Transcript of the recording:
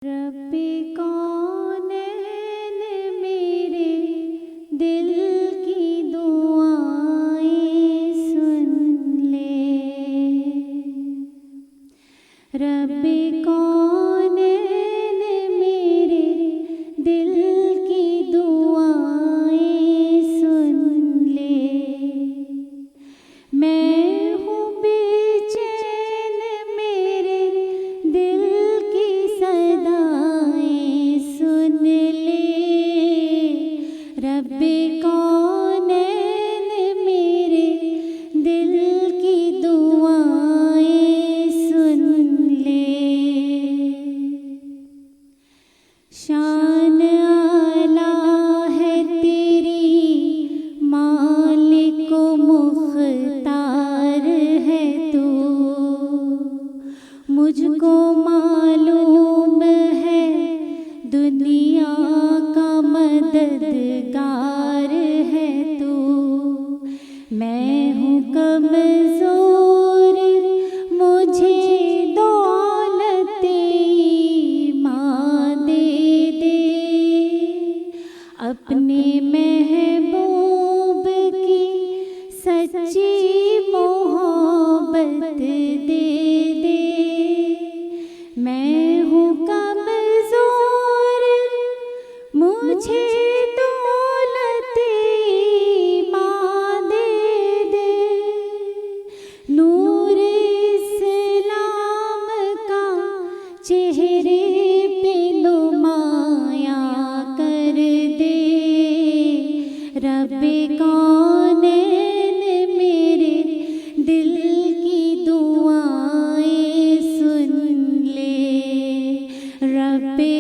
रब्बे कौनैन मेरे दिल की दुआएं सुन ले। रब्बे कौनैन मेरे दिल की दुआएं सुन ले। मैं हूँ बेचैन मेरे दिल की सदाएं सुन ले। रब्बे कौनैन मेरे दिल की दुआएं सुन ले। शान आला है तेरी मालिक मुख्तार है तू। मुझको मालूम है दुनिया का मददगार है तू। मैं हूँ कमज़ोर मुझे दौलत ईमान दे दे। अपने महबूब की सच्ची मोहब्बत दे दे। मैं हूँ कमज़ोर मुझे दौलत ईमान दे दे। नूर इस्लाम का चेहरे पे नुमाया कर दे। रब्बे कौनैन मेरे दिल की दुआएं सुन ले। रब्बे